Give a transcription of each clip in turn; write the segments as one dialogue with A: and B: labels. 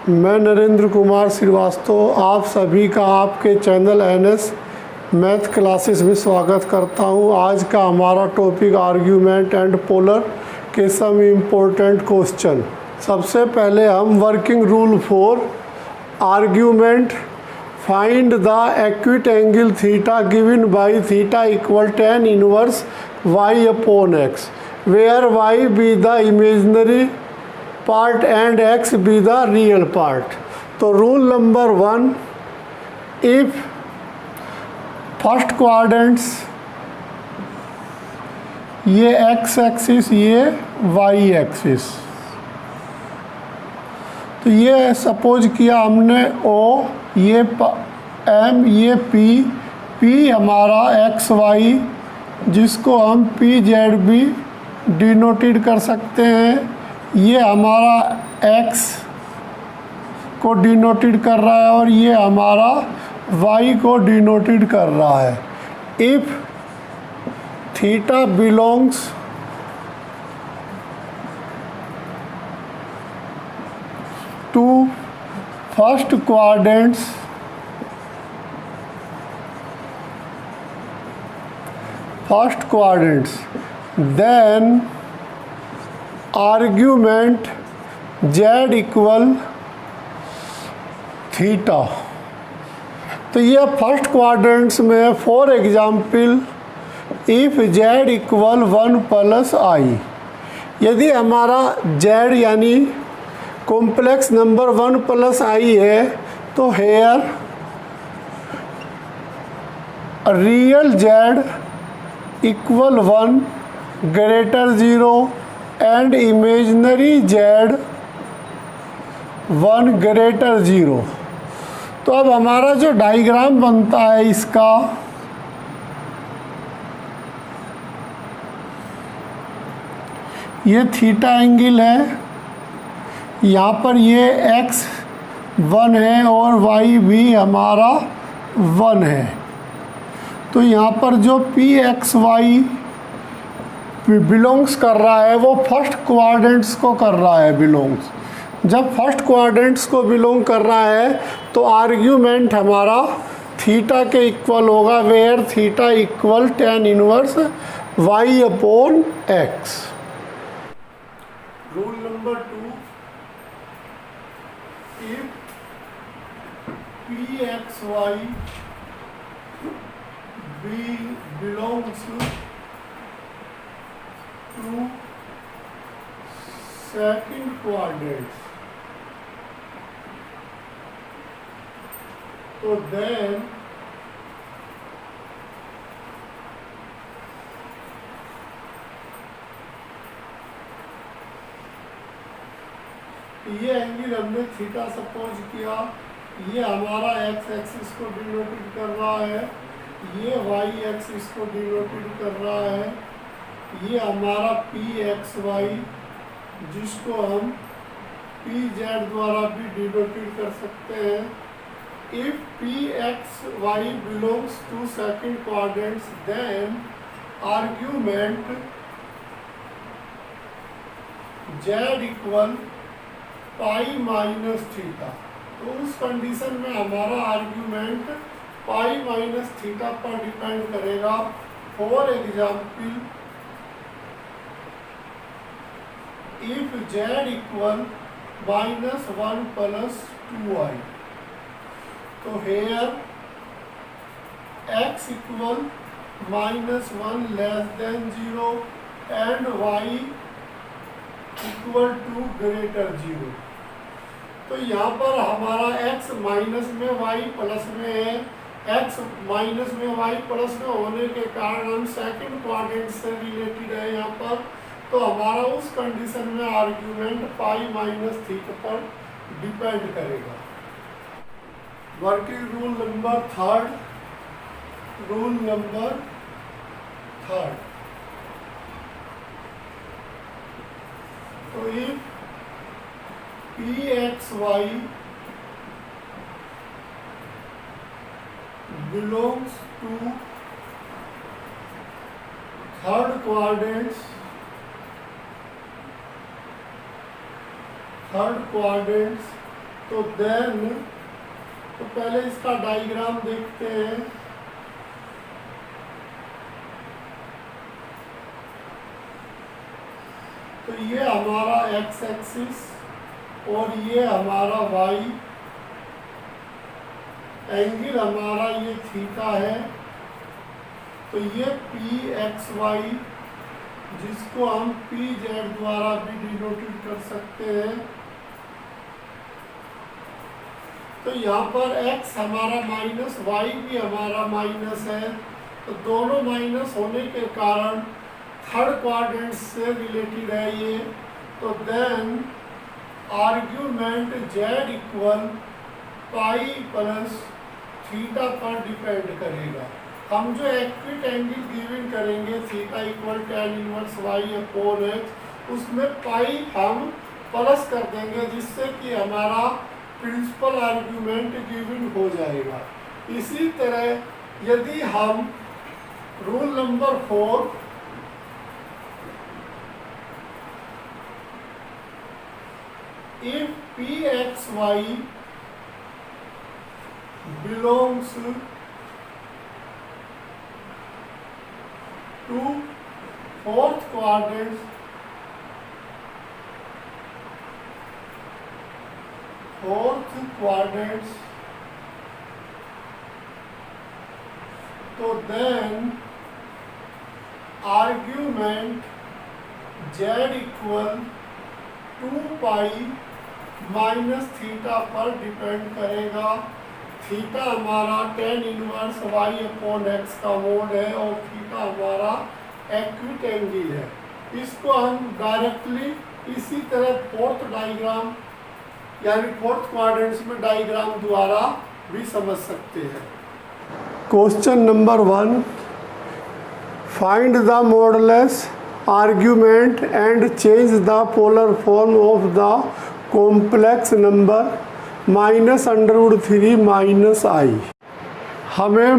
A: मैं नरेंद्र कुमार श्रीवास्तव आप सभी का आपके चैनल एनएस मैथ क्लासेस में स्वागत करता हूं। आज का हमारा टॉपिक आर्ग्यूमेंट एंड पोलर के सम इम्पोर्टेंट क्वेश्चन। सबसे पहले हम working rule for argument find the acute angle theta given by theta equal tan inverse y upon x where y be the imaginary part and x be the real part. तो rule number 1, if first quadrants ये x axis ये y axis, तो ये suppose किया हमने O, ये M, ये P हमारा एक्स वाई जिसको हम PZB डिनोटेड कर सकते हैं, ये हमारा x को डिनोटेड कर रहा है और ये हमारा y को डिनोटेड कर रहा है। If theta belongs to first quadrants then argument z equal theta. तो ये फर्स्ट क्वाड्रेंट्स में, for example if z equal 1 plus i, यदि हमारा z यानी कॉम्प्लेक्स नंबर 1 प्लस आई है तो here real z equal 1 greater 0 and imaginary z 1 greater 0। तो अब हमारा जो डायग्राम बनता है इसका, ये थीटा एंगल है, यहाँ पर ये x 1 है और y भी हमारा 1 है। तो यहाँ पर जो PXY बिलोंग्स कर रहा है वो फर्स्ट क्वाड्रेंट्स को कर रहा है बिलोंग्स। जब फर्स्ट क्वाड्रेंट्स को बिलोंग कर रहा है तो आर्ग्यूमेंट हमारा थीटा के इक्वल होगा, where theta equal tan inverse y upon x। Rule number 2, if PXY belongs to second quadrant, so then ये एंगल हमने थीटा सपोज किया, ये हमारा x एक्सिस को डिनोटेड कर रहा है, ये y एक्सिस को डिनोटेड कर रहा है, ये हमारा PXY जिसको हम PZ द्वारा भी डिनोटेड कर सकते हैं। If PXY belongs to second quadrants then argument Z equal pi minus theta. तो उस कंडीशन में हमारा आर्ग्यूमेंट पाई माइनस थीटा पर डिपेंड करेगा। For example if z equal -1 plus 2i, तो here x equal -1 less than 0 and y equal two greater 0। तो यहाँ पर हमारा x माइनस में y प्लस में है, x माइनस में y प्लस में होने के कारण हम सेकंड क्वाड्रेंट से रिलेटेड है यहाँ पर। तो हमारा उस कंडीशन में आर्ग्यूमेंट पाई माइनस थीटा पर डिपेंड करेगा। वर्किंग रूल नंबर 3, तो if PXY belongs to third quadrants तो देन तो पहले इसका डायग्राम देखते हैं। तो ये हमारा एक्स एक्सिस और ये हमारा वाई, एंगल हमारा ये थीटा है। तो ये पी एक्स वाई, जिसको हम पी जेड द्वारा भी डिनोटेड कर सकते हैं। तो यहाँ पर x हमारा माइनस, y भी हमारा माइनस है। तो दोनों माइनस होने के कारण थर्ड क्वाड्रेंट से रिलेटेड है ये। तो then argument z equal pi plus theta पर डिपेंड करेगा। हम जो एक्विट एंगल गिवन करेंगे theta equal tan inverse y upon x, उसमें पाई हम प्लस कर देंगे, जिससे कि हमारा प्रिंसिपल आर्ग्यूमेंट गिवन हो जाएगा। इसी तरह यदि हम rule number 4 if pxy belongs to fourth quadrant, तो then argument z equal 2 pi minus theta पर डिपेंड करेगा। थीटा हमारा tan inverse y upon x का मोड है और थीटा हमारा एक्विट एंगल है। इसको हम डायरेक्टली इसी तरह फोर्थ डायग्राम यानी फोर्थ क्वाड्रेंट्स में डायग्राम द्वारा भी समझ सकते हैं। Question number 1, find the modulus argument and change the polar form of the complex number -√3 -i। हमें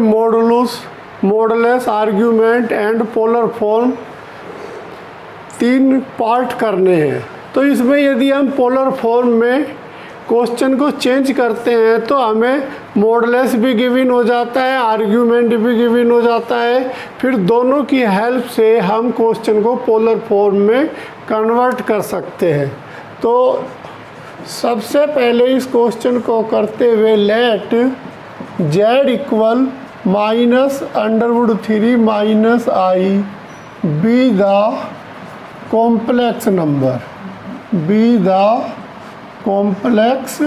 A: modulus argument and polar form 3 part करने हैं। तो इसमें यदि हम पोलर फॉर्म में क्वेश्चन को चेंज करते हैं तो हमें मॉडुलस भी गिवन हो जाता है, आर्ग्यूमेंट भी गिवन हो जाता है। फिर दोनों की हेल्प से हम क्वेश्चन को पोलर फॉर्म में कन्वर्ट कर सकते हैं। तो सबसे पहले इस क्वेश्चन को करते हुए let z equal -√3 -i be the complex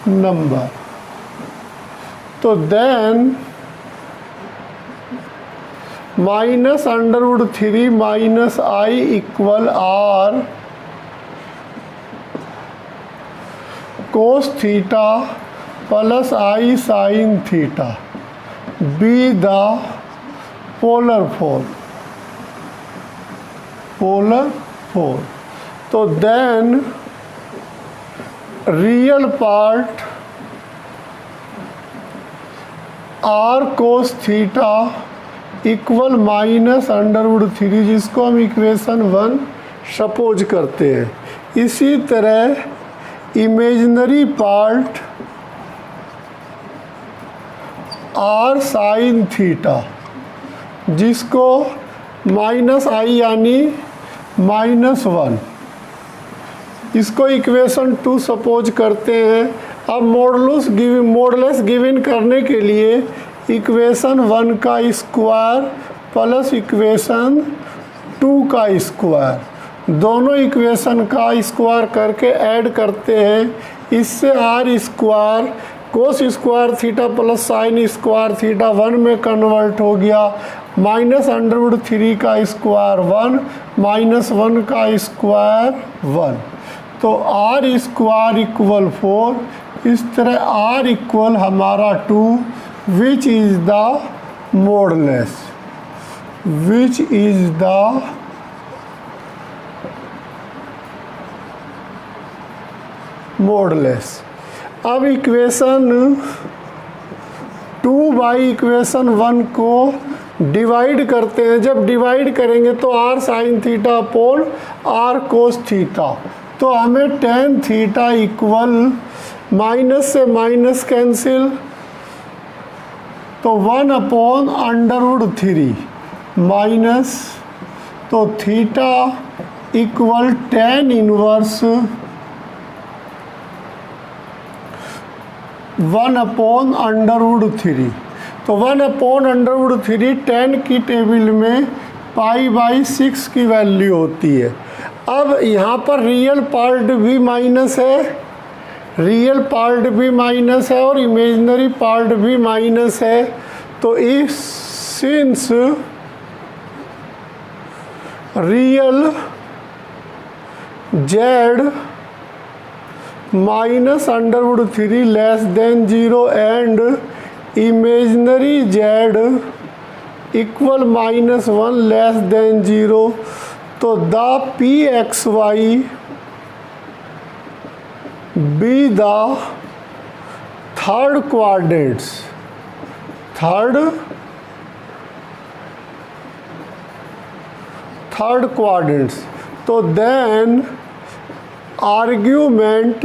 A: number, तो then -√3 -i equal r cos theta plus i sin theta be the polar form. तो then real part r cos theta equal -√3, जिसको हम इक्वेशन 1 सपोज करते हैं। इसी तरह imaginary part r sin theta, जिसको -i यानी -1, इसको इक्वेशन 2 सपोज करते हैं। अब मॉडुलस गिवन करने के लिए इक्वेशन 1 का स्क्वायर प्लस इक्वेशन 2 का स्क्वायर, दोनों इक्वेशन का स्क्वायर करके ऐड करते हैं। इससे r square cos square theta plus sine square theta 1 में कन्वर्ट हो गया। -√3 का स्क्वायर 1 -1 का स्क्वायर 1, तो r स्क्वायर इक्वल 4। इस तरह r इक्वल हमारा 2, विच इज़ द मॉडुलस। अब इक्वेशन 2 बाई इक्वेशन 1 को डिवाइड करते हैं। जब डिवाइड करेंगे तो r sin theta upon r cos theta, तो हमें tan थीटा इक्वल माइनस से माइनस कैंसिल, तो 1/√3 माइनस, तो थीटा इक्वल tan इनवर्स 1/√3। तो 1/√3 tan की टेबल में π/6 की वैल्यू होती है। अब यहाँ पर रियल पार्ट भी माइनस है, रियल पार्ट भी माइनस है और इमेजिनरी पार्ट भी माइनस है। तो if since real z -√3 less than 0 and imaginary z equal -1 less than 0, तो the pxy be the third quadrants, third quadrants। तो then आर्ग्यूमेंट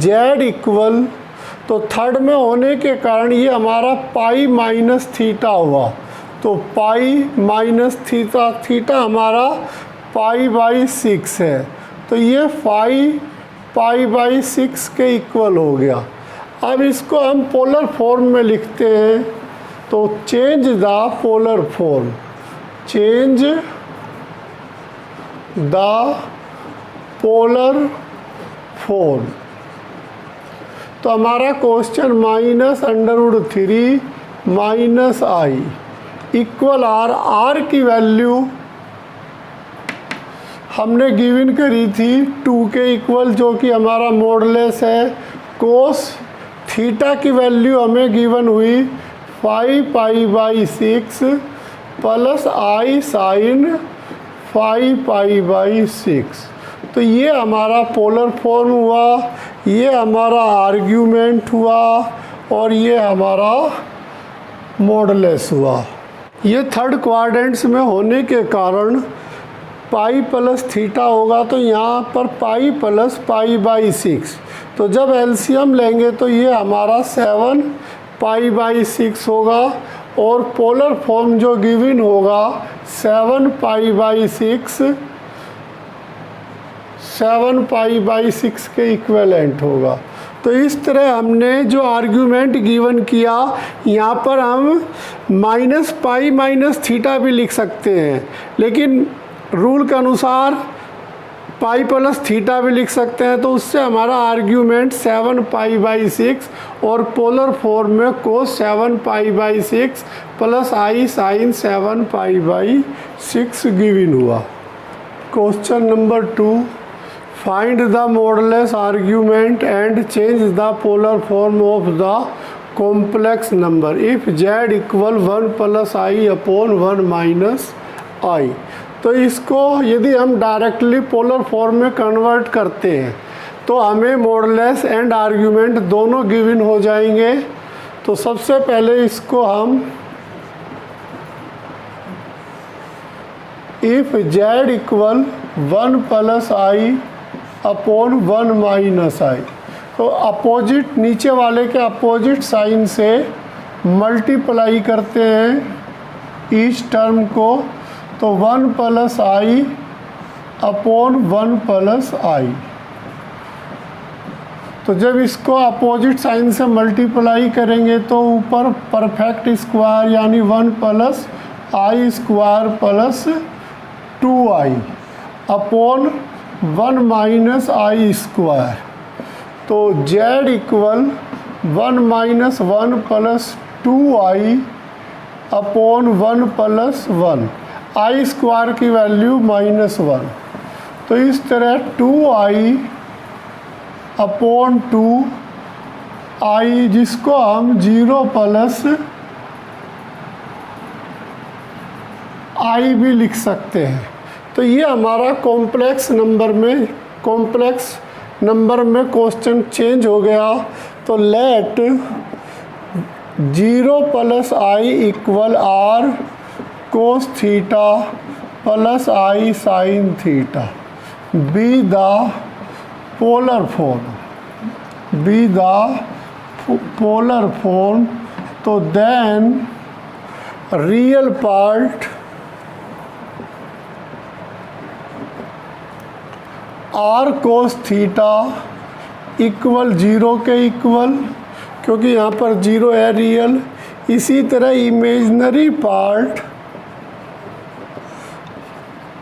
A: z इक्वल, तो थर्ड में होने के कारण ये हमारा π-θ हुआ, तो π-θ हमारा π/6 है, तो ये π/6 के इक्वल हो गया। अब इसको हम पोलर फॉर्म में लिखते हैं, तो change the polar form, change the polar form. तो हमारा क्वेश्चन -√3 -i इक्वल r की वैल्यू हमने गिवन करी थी 2 के इक्वल, जो कि हमारा मॉडुलस है। कोस थीटा की वैल्यू हमें गिवन हुई 5π/6 प्लस i साइन 5π/6। तो ये हमारा पोलर फॉर्म हुआ, ये हमारा आर्ग्यूमेंट हुआ और ये हमारा मॉडुलस हुआ। ये थर्ड क्वाड्रेंट्स में होने के कारण π+θ होगा, तो यहाँ पर π + π/6। तो जब एलसीएम लेंगे तो ये हमारा 7π/6 होगा और पोलर फॉर्म जो गिवन होगा 7π/6 के इक्विवेलेंट होगा। तो इस तरह हमने जो आर्ग्यूमेंट गिवन किया, यहाँ पर हम -π-θ भी लिख सकते हैं, लेकिन रूल के अनुसार π+θ भी लिख सकते हैं। तो उससे हमारा आर्ग्यूमेंट 7π/6 और पोलर फॉर्म में कोस 7π/6 प्लस i साइन 7π/6 गिवन हुआ। Question number 2, find the modulus argument and change the polar form of the complex number if z equal 1 + i/1 - i। तो इसको यदि हम डायरेक्टली पोलर फॉर्म में कन्वर्ट करते हैं तो हमें मॉडुलस एंड आर्ग्यूमेंट दोनों गिवन हो जाएंगे। तो सबसे पहले इसको हम if z equal 1 + i/1 - i, तो अपोजिट नीचे वाले के अपोजिट साइन से मल्टीप्लाई करते हैं ईच टर्म को, तो 1 + i/1 + i। तो जब इसको अपोजिट साइन से मल्टीप्लाई करेंगे तो ऊपर परफेक्ट स्क्वायर यानी 1 + i² + 2i अपॉन 1 - i²। तो z equal 1 - 1 + 2i upon 1 + 1, i² की वैल्यू -1। तो इस तरह 2i अपॉन 2i, जिसको हम 0 + i भी लिख सकते हैं। तो ये हमारा कॉम्प्लेक्स नंबर में क्वेश्चन चेंज हो गया। तो let 0 + i equal r cos theta plus i sin theta be the polar form. Be the polar form, तो then real part r cos theta equal 0 के इक्वल, क्योंकि यहाँ पर 0 है रियल। इसी तरह imaginary part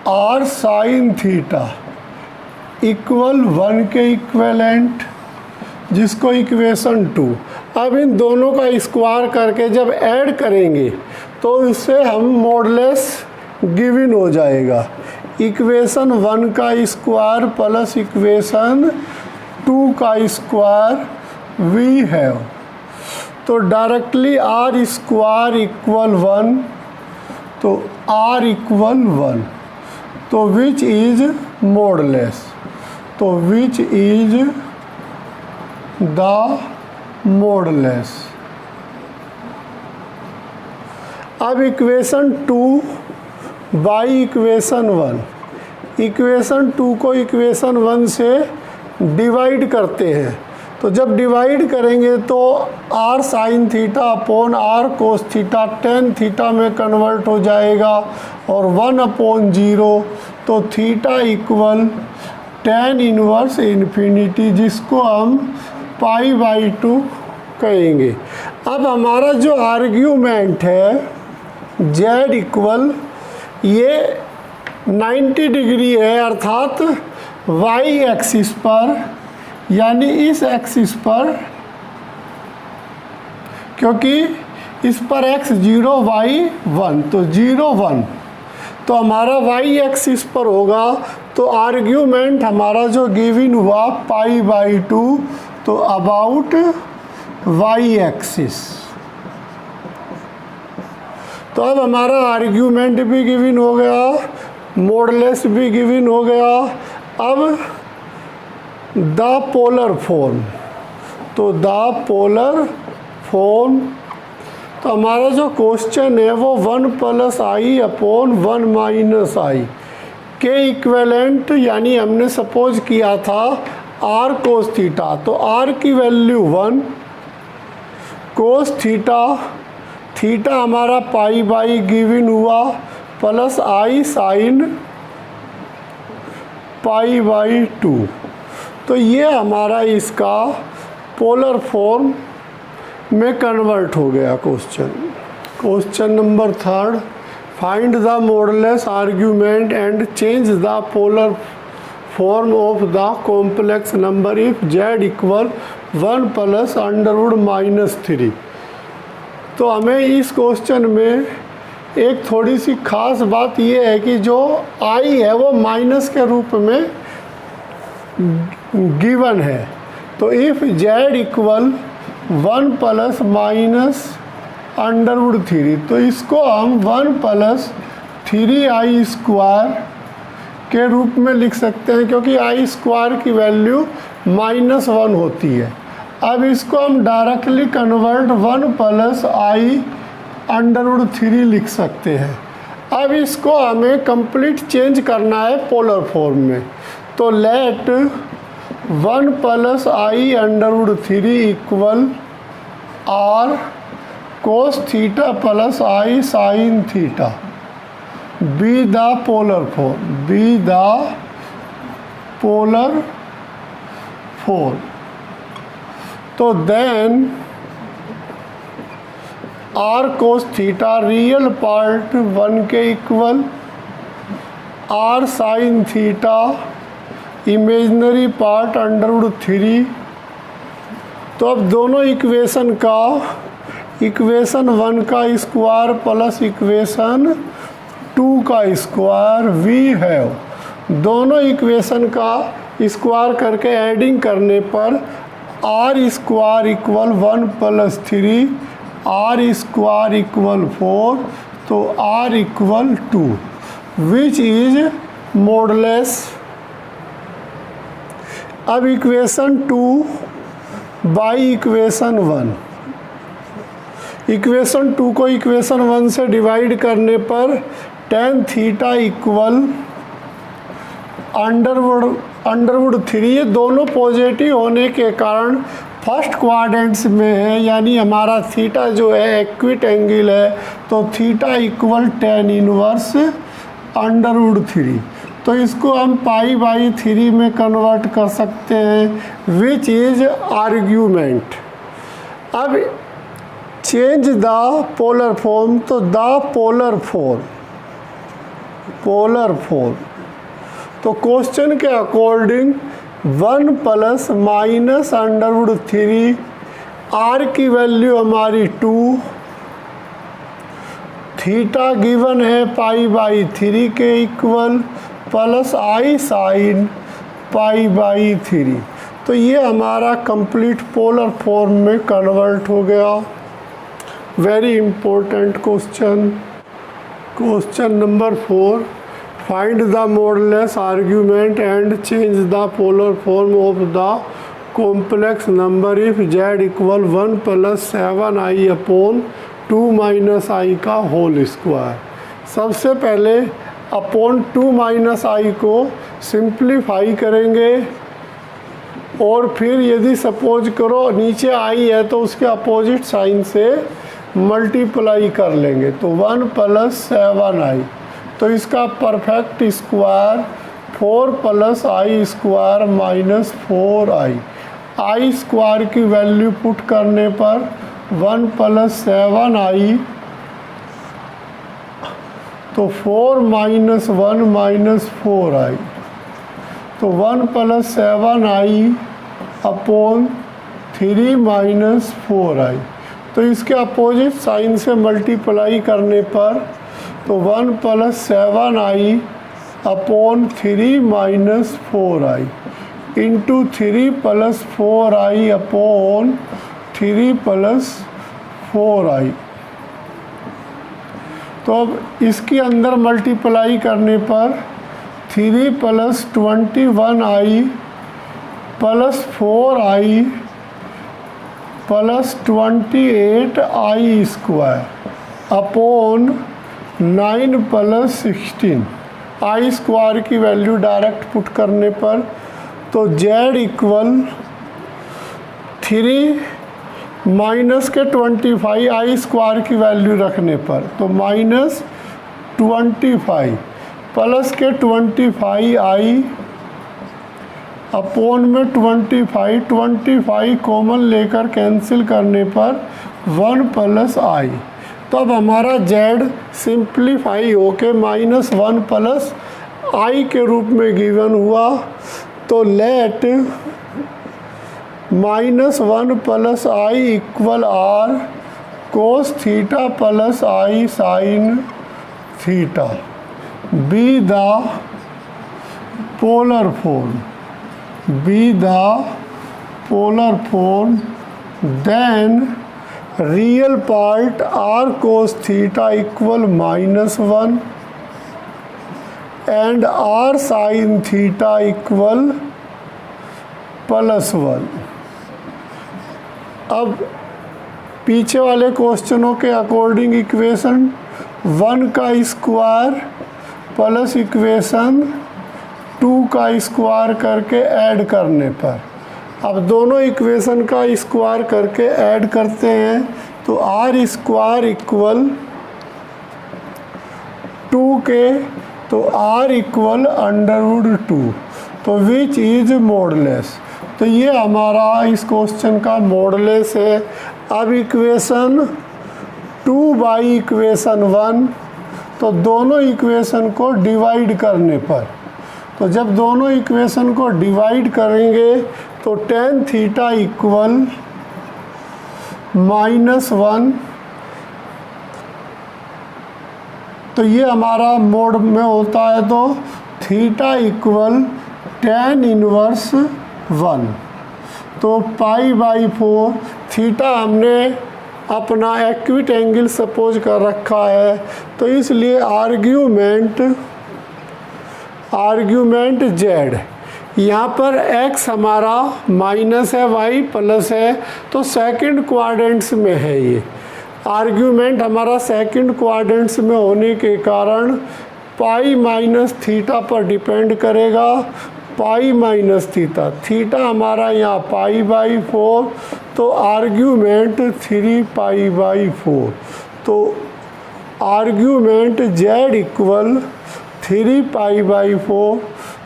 A: r sine theta equal 1 के equivalent, जिसको इक्वेशन 2। अब इन दोनों का स्क्वायर करके जब ऐड करेंगे तो इससे हम मॉडुलस गिवन हो जाएगा। इक्वेशन 1 का स्क्वायर प्लस इक्वेशन 2 का स्क्वायर वी है, तो डायरेक्टली आर स्क्वायर इक्वल 1, तो आर इक्वल 1, तो विच इज मॉडुलस, तो विच इज द मॉडुलस। अब इक्वेशन 2 बाई इक्वेशन 1, इक्वेशन 2 को इक्वेशन 1 से डिवाइड करते हैं, तो जब डिवाइड करेंगे तो r sine theta upon r cos theta tan theta में कन्वर्ट हो जाएगा, और 1/0, तो theta equal tan inverse infinity, जिसको हम π/2 कहेंगे। अब हमारा जो आर्ग्यूमेंट है z इक्वल ये 90 डिग्री है, अर्थात y एक्सिस पर, यानी इस एक्सिस पर, क्योंकि इस पर x 0 y 1, तो 0 1, तो हमारा y एक्सिस पर होगा। तो आर्ग्यूमेंट हमारा जो गिवन हुआ π/2, तो अबाउट y एक्सिस। तो अब हमारा आर्ग्यूमेंट भी गिवन हो गया, मॉडुलस भी गिवन हो गया। अब द पोलर फॉर्म, तो द पोलर फॉर्म, तो हमारा जो क्वेश्चन है वो 1 + i अपॉन 1 - i के इक्विवेलेंट, यानी हमने सपोज किया था r कोस थीटा, तो r की वैल्यू 1, कोस थीटा, थीटा हमारा π/, गिवन हुआ, प्लस i साइन π/2, तो ये हमारा इसका पोलर फॉर्म में कन्वर्ट हो गया question. Question number 3, find the modulus argument and change the polar form of the complex number if z equal 1 + √-3। तो हमें इस क्वेश्चन में एक थोड़ी सी खास बात ये है कि जो i है वो माइनस के रूप में गिवन है, तो इफ़ z इक्वल 1 ± √3, तो इसको हम 1 + 3i² के रूप में लिख सकते हैं, क्योंकि i² की वैल्यू -1 होती है। अब इसको हम डायरेक्टली कन्वर्ट 1 + i√3 लिख सकते हैं। अब इसको हमें कंप्लीट चेंज करना है पोलर फॉर्म में, तो let 1 + i√3 equal r cos theta plus i sin theta, be the polar form, be the polar form. तो then r cos theta real part 1 के equal, r sin theta imaginary part √3। तो अब दोनों equation का, equation 1 का square plus equation 2 का square we है, दोनों इक्वेशन का स्क्वायर करके एडिंग करने पर r² इक्वल 1 + 3, r² इक्वल 4, तो r equal 2, which is modulus. अब इक्वेशन 2 बाई इक्वेशन 1, इक्वेशन 2 को इक्वेशन 1 से डिवाइड करने पर tan थीटा इक्वल √3, ये दोनों पॉजिटिव होने के कारण फर्स्ट क्वाड्रेंट्स में है, यानी हमारा थीटा जो है एक्विट एंगल है, तो थीटा इक्वल tan इनवर्स √3। तो इसको हम π/3 में कन्वर्ट कर सकते हैं, विच इज आर्ग्यूमेंट। अब चेंज द पोलर फॉर्म, तो द पोलर फॉर्म तो क्वेश्चन के अकॉर्डिंग 1 + -√3, r की वैल्यू हमारी 2, थीटा गिवन है π/3 के इक्वल, प्लस i sin π/3। तो ये हमारा कंप्लीट पोलर फॉर्म में कन्वर्ट हो गया। Very important question number 4, find the modulus argument and change the polar form of the complex number if z equal 1 + 7i/2 - i का whole square. सबसे पहले upon 2 - i को सिंप्लीफाई करेंगे, और फिर यदि सपोज करो नीचे i है तो उसके अपोजिट साइन से मल्टीप्लाई कर लेंगे, तो 1 + 7i, तो इसका perfect square 4 + i² - 4i। i square की वैल्यू पुट करने पर 1 + 7i, तो 4 - 1 - 4i, तो 1 + 7i/3 - 4i। तो इसके अपोजिट साइन से मल्टीप्लाई करने पर तो 1 + 7i/3 - 4i into 3 + 4i/3 + 4i। तो अब इसके अंदर मल्टीप्लाई करने पर 3 + 21i + 4i + 28i² 9 + 16। i square की वैल्यू डायरेक्ट पुट करने पर तो z इक्वल 3 माइनस के 25 i स्क्वायर की वैल्यू रखने पर तो -25 प्लस के 25i अपॉन में 25 कॉमन लेकर कैंसिल करने पर 1 + i। तो अब हमारा z सिंप्लीफाई होके -1 + i के रूप में गिवन हुआ। तो let -1 + i = r cos theta + i sin theta be the polar form, then real part r cos theta = -1 and r sin theta = +1। अब पीछे वाले क्वेश्चनों के अकॉर्डिंग इक्वेशन 1 का स्क्वायर प्लस इक्वेशन 2 का स्क्वायर करके ऐड करने पर, अब दोनों इक्वेशन का स्क्वायर करके ऐड करते हैं तो r² = 2 के, तो r = √2, तो विच इज मॉडुलस। तो ये हमारा इस क्वेश्चन का मॉडुलस है। अब इक्वेशन 2 बाई इक्वेशन 1, तो दोनों इक्वेशन को डिवाइड करने पर, तो जब दोनों इक्वेशन को डिवाइड करेंगे तो tan थीटा = -1, तो ये हमारा मोड में होता है, तो थीटा = tan इनवर्स 1। तो π/4 थीटा हमने अपना एक्विट एंगल सपोज कर रखा है, तो इसलिए आर्ग्यूमेंट z, यहाँ पर x हमारा माइनस है, y प्लस है, तो सेकंड क्वाड्रेंट्स में है। ये आर्ग्यूमेंट हमारा सेकंड क्वाड्रेंट्स में होने के कारण पाई - थीटा पर डिपेंड करेगा। पाई माइनस थीटा, थीटा हमारा यहाँ पाई/4, तो आर्ग्यूमेंट 3 पाई/4, तो आर्ग्यूमेंट z इक्वल 3 पाई/4,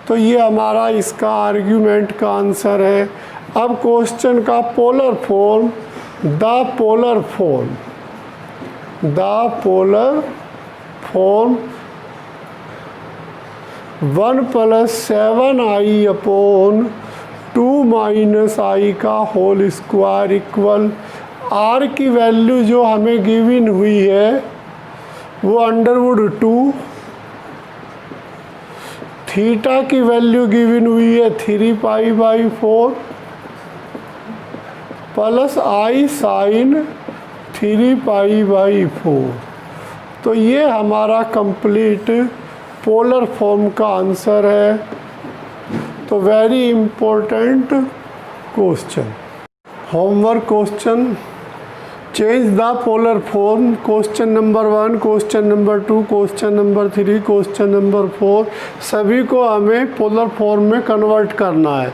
A: तो ये हमारा इसका आर्ग्यूमेंट का आंसर है। अब क्वेश्चन का polar form, the polar form 1 + 7i/2 - i का होल स्क्वायर इक्वल, r की वैल्यू जो हमें गिवन हुई है वो √2, थीटा की वैल्यू गिवन हुई है 3 पाई/4 प्लस i साइन 3 पाई/4, तो ये हमारा कंप्लीट पोलर फॉर्म का आंसर है। तो very important question. Homework question, change the polar form, question number 1, question number 2, question number 3, question number 4, सभी को हमें पोलर फॉर्म में कन्वर्ट करना है।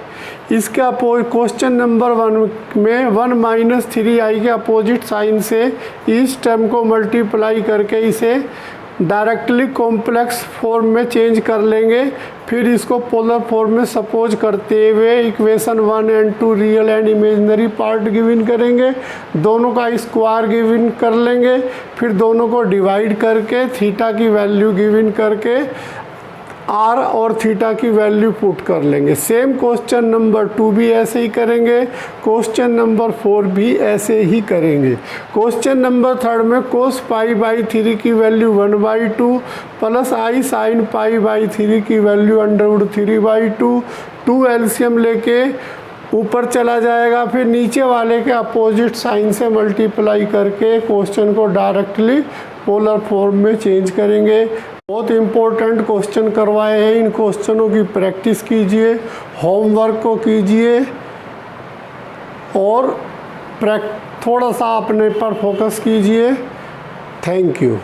A: इसके क्वेश्चन नंबर 1 में 1 - 3i के अपोजिट साइन से इस टर्म को मल्टीप्लाई करके इसे डायरेक्टली कॉम्प्लेक्स फॉर्म में चेंज कर लेंगे। फिर इसको पोलर फॉर्म में सपोज करते हुए इक्वेशन 1 और 2 real and imaginary part given करेंगे, दोनों का स्क्वायर गिवन कर लेंगे, फिर दोनों को डिवाइड करके थीटा की वैल्यू गिवन करके r और थीटा की वैल्यू पुट कर लेंगे। सेम क्वेश्चन नंबर 2 भी ऐसे ही करेंगे, क्वेश्चन नंबर 4 भी ऐसे ही करेंगे। क्वेश्चन नंबर 3 में cos π/3 की वैल्यू 1/2 प्लस i साइन π/3 की वैल्यू √3/2, 2 एलसीएम लेके ऊपर चला जाएगा, फिर नीचे वाले के अपोजिट साइन से मल्टीप्लाई करके क्वेश्चन को डायरेक्टली पोलर फॉर्म में चेंज करेंगे। बहुत इंपॉर्टेंट क्वेश्चन करवाए हैं, इन क्वेश्चनों की प्रैक्टिस कीजिए, होमवर्क को कीजिए और थोड़ा सा अपने पर फोकस कीजिए। Thank you.